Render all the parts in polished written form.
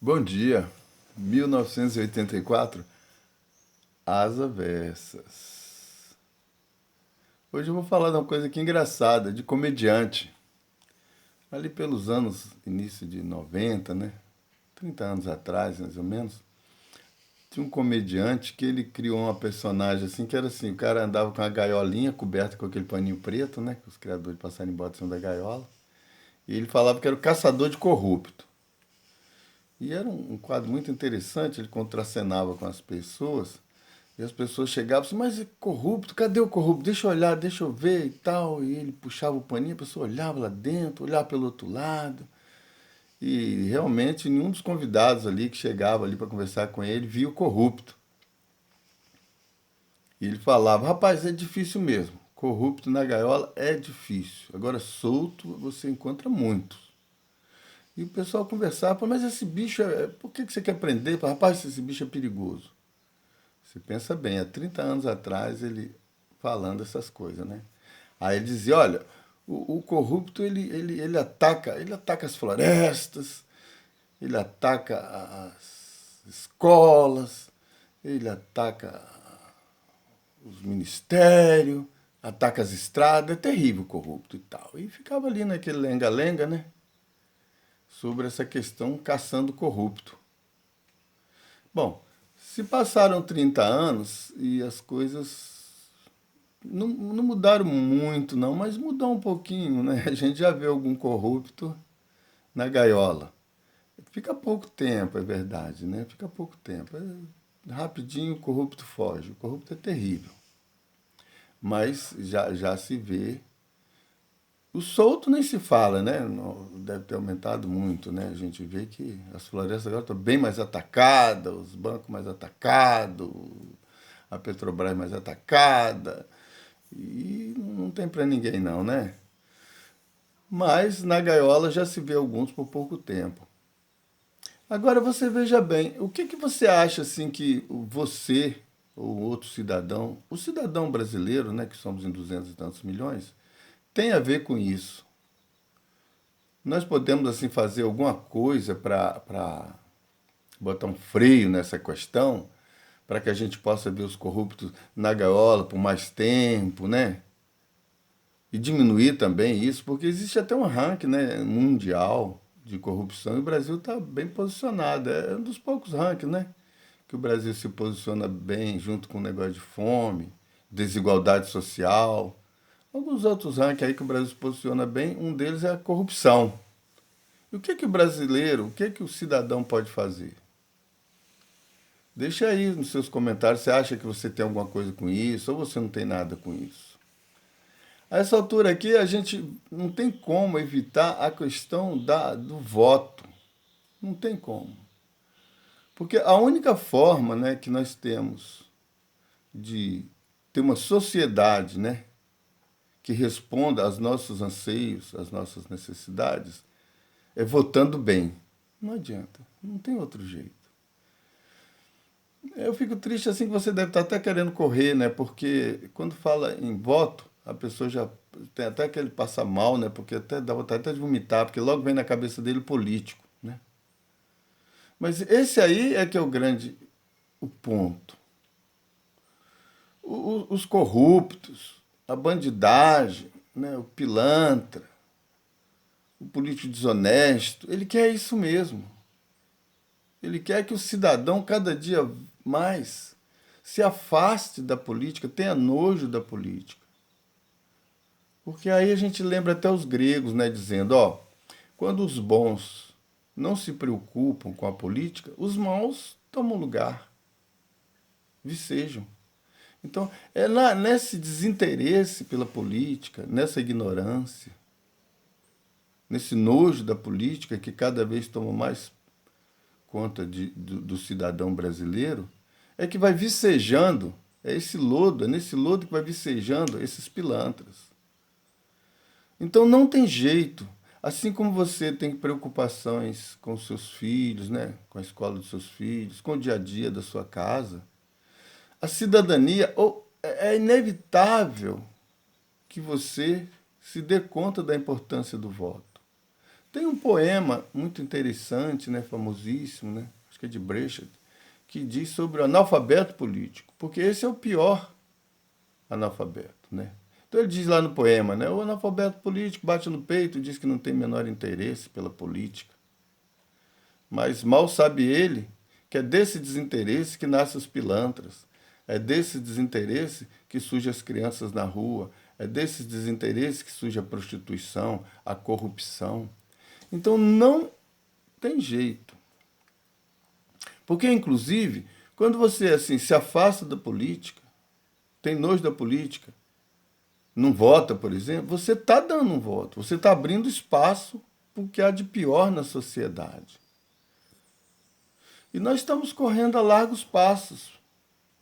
Bom dia, 1984, As Avessas. Hoje eu vou falar de uma coisa aqui engraçada, de comediante. Ali pelos anos, início de 90, né? 30 anos atrás, mais ou menos, tinha um comediante que ele criou uma personagem assim, que era assim, o cara andava com uma gaiolinha coberta com aquele paninho preto, né? Que os criadores passaram em bota em cima da gaiola. E ele falava que era o caçador de corrupto. E era um quadro muito interessante, ele contracenava com as pessoas, e as pessoas chegavam assim, mas é corrupto, cadê o corrupto? Deixa eu olhar, deixa eu ver e tal. E ele puxava o paninho, a pessoa olhava lá dentro, olhava pelo outro lado. E realmente nenhum dos convidados ali que chegava ali para conversar com ele via o corrupto. E ele falava, rapaz, é difícil mesmo. Corrupto na gaiola é difícil. Agora solto você encontra muitos. E o pessoal conversava, mas esse bicho, por que você quer prender? Rapaz, esse bicho é perigoso. Você pensa bem, há 30 anos atrás ele falando essas coisas, né? Aí ele dizia, olha, o corrupto ele ataca as florestas, ele ataca as escolas, ele ataca os ministérios, ataca as estradas, é terrível o corrupto e tal. E ficava ali naquele lenga-lenga, né? Sobre essa questão caçando corrupto. Bom, se passaram 30 anos e as coisas não mudaram muito, não, mas mudou um pouquinho, né? A gente já vê algum corrupto na gaiola. Fica pouco tempo, é verdade, né? Fica pouco tempo. Rapidinho o corrupto foge. O corrupto é terrível. Mas já se vê. O solto nem se fala, né? Deve ter aumentado muito, né? A gente vê que as florestas agora estão bem mais atacadas, os bancos mais atacados, a Petrobras mais atacada. E não tem para ninguém não, né? Mas na gaiola já se vê alguns por pouco tempo. Agora você veja bem, o que você acha assim que você ou outro cidadão, o cidadão brasileiro, né, que somos em 200 e tantos milhões, tem a ver com isso? Nós podemos assim fazer alguma coisa para botar um freio nessa questão, para que a gente possa ver os corruptos na gaiola por mais tempo, né? E diminuir também isso, porque existe até um ranking, né, mundial de corrupção e o Brasil está bem posicionado. É um dos poucos rankings, né? Que o Brasil se posiciona bem junto com o negócio de fome, desigualdade social. Alguns outros rankings aí que o Brasil se posiciona bem, um deles é a corrupção. E o brasileiro, o cidadão pode fazer? Deixa aí nos seus comentários, você acha que você tem alguma coisa com isso ou você não tem nada com isso? A essa altura aqui, a gente não tem como evitar a questão do voto. Não tem como. Porque a única forma, né, que nós temos de ter uma sociedade, né, que responda aos nossos anseios, às nossas necessidades, é votando bem. Não adianta. Não tem outro jeito. Eu fico triste assim que você deve estar até querendo correr, né? Porque quando fala em voto, a pessoa já tem até aquele passa mal, né? Porque até dá vontade até de vomitar, porque logo vem na cabeça dele o político, né? Mas esse aí é que é o ponto. Os corruptos, a bandidagem, né? O pilantra, o político desonesto, ele quer isso mesmo. Ele quer que o cidadão cada dia mais se afaste da política, tenha nojo da política. Porque aí a gente lembra até os gregos, né, dizendo, ó, quando os bons não se preocupam com a política, os maus tomam lugar, vicejam. Então, é nesse desinteresse pela política, nessa ignorância, nesse nojo da política que cada vez toma mais conta do cidadão brasileiro, é que vai vicejando, é nesse lodo que vai vicejando esses pilantras. Então não tem jeito. Assim como você tem preocupações com seus filhos, né? Com a escola dos seus filhos, com o dia a dia da sua casa, a cidadania é inevitável que você se dê conta da importância do voto. Tem um poema muito interessante, né, famosíssimo, né, acho que é de Brecht, que diz sobre o analfabeto político, porque esse é o pior analfabeto, né? Então ele diz lá no poema, né, o analfabeto político bate no peito e diz que não tem menor interesse pela política, mas mal sabe ele que é desse desinteresse que nascem os pilantras, é desse desinteresse que surgem as crianças na rua, é desse desinteresse que surge a prostituição, a corrupção. Então não tem jeito. Porque, inclusive, quando você assim se afasta da política, tem nojo da política, não vota, por exemplo, você está dando um voto, você está abrindo espaço para o que há de pior na sociedade. E nós estamos correndo a largos passos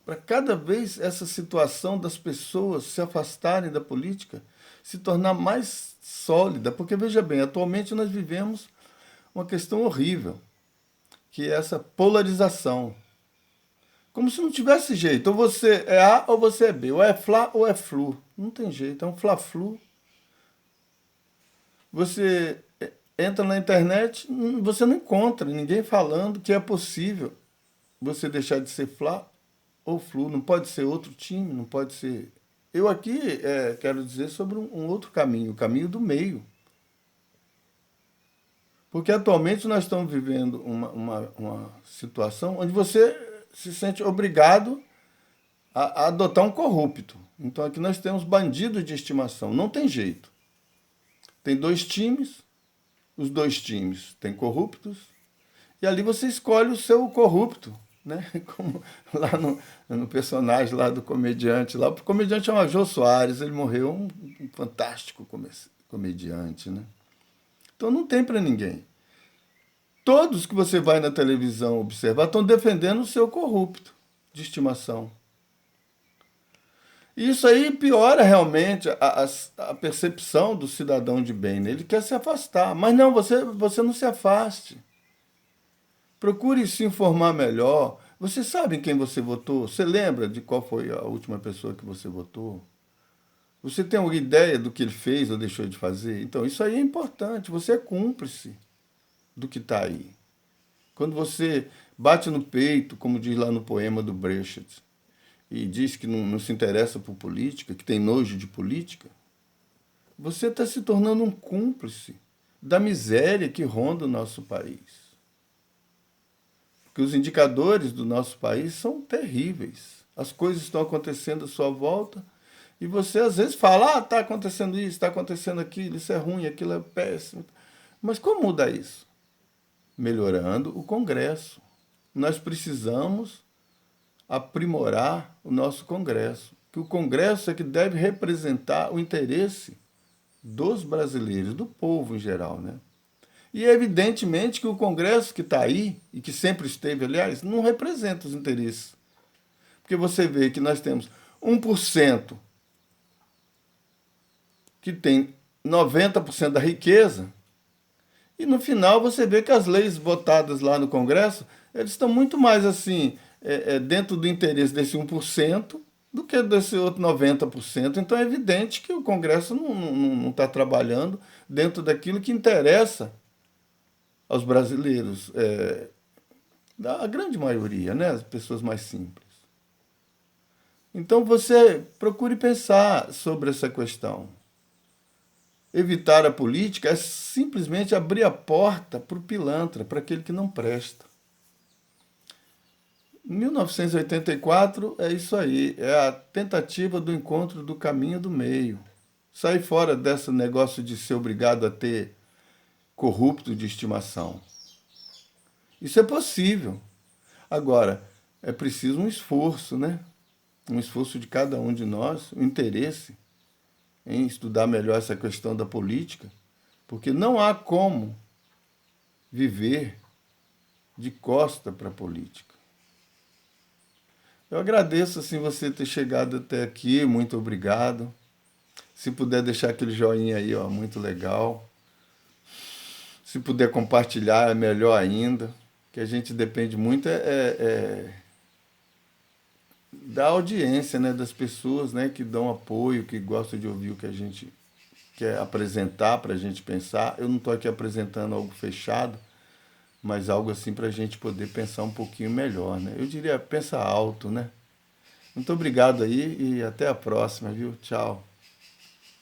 para cada vez essa situação das pessoas se afastarem da política se tornar mais sólida. Porque, veja bem, atualmente nós vivemos uma questão horrível, que é essa polarização. Como se não tivesse jeito. Ou você é A ou você é B. Ou é Fla ou é Flu. Não tem jeito. É um Fla-Flu. Você entra na internet, você não encontra ninguém falando que é possível você deixar de ser Fla ou Flu. Não pode ser outro time, não pode ser. Eu aqui quero dizer sobre um outro caminho, o caminho do meio. Porque atualmente nós estamos vivendo uma situação onde você se sente obrigado a adotar um corrupto. Então aqui nós temos bandidos de estimação. Não tem jeito. Tem dois times, os dois times têm corruptos, e ali você escolhe o seu corrupto. Né? Como lá no personagem lá do comediante. Lá, o comediante é o Jô Soares, ele morreu um fantástico comediante. Né? Então não tem para ninguém. Todos que você vai na televisão observar estão defendendo o seu corrupto de estimação. E isso aí piora realmente a percepção do cidadão de bem. Né? Ele quer se afastar. Mas não, você não se afaste. Procure se informar melhor. Você sabe em quem você votou? Você lembra de qual foi a última pessoa que você votou? Você tem alguma ideia do que ele fez ou deixou de fazer? Então, isso aí é importante. Você é cúmplice do que está aí. Quando você bate no peito, como diz lá no poema do Brecht, e diz que não se interessa por política, que tem nojo de política, você está se tornando um cúmplice da miséria que ronda o nosso país. Porque os indicadores do nosso país são terríveis. As coisas estão acontecendo à sua volta e você às vezes fala, está acontecendo isso, está acontecendo aquilo, isso é ruim, aquilo é péssimo. Mas como mudar isso? Melhorando o Congresso. Nós precisamos aprimorar o nosso Congresso. Que o Congresso é que deve representar o interesse dos brasileiros, do povo em geral, né? E é evidentemente que o Congresso que está aí, e que sempre esteve, aliás, não representa os interesses. Porque você vê que nós temos 1% que tem 90% da riqueza, e no final você vê que as leis votadas lá no Congresso, eles estão muito mais assim, dentro do interesse desse 1% do que desse outro 90%. Então é evidente que o Congresso não está trabalhando dentro daquilo que interessa aos brasileiros, a grande maioria, né? As pessoas mais simples. Então você procure pensar sobre essa questão. Evitar a política é simplesmente abrir a porta para o pilantra, para aquele que não presta. 1984 é isso aí, é a tentativa do encontro do caminho do meio. Sair fora desse negócio de ser obrigado a ter corrupto de estimação. Isso é possível. Agora, é preciso um esforço, né? Um esforço de cada um de nós, um interesse em estudar melhor essa questão da política, porque não há como viver de costa para a política. Eu agradeço assim você ter chegado até aqui, muito obrigado. Se puder deixar aquele joinha aí, ó, muito legal. Se puder compartilhar, é melhor ainda, que a gente depende muito da audiência, né, das pessoas, né, que dão apoio, que gostam de ouvir o que a gente quer apresentar para a gente pensar. Eu não estou aqui apresentando algo fechado, mas algo assim para a gente poder pensar um pouquinho melhor, né? Eu diria, pensa alto, né? Muito obrigado aí e até a próxima, viu? Tchau.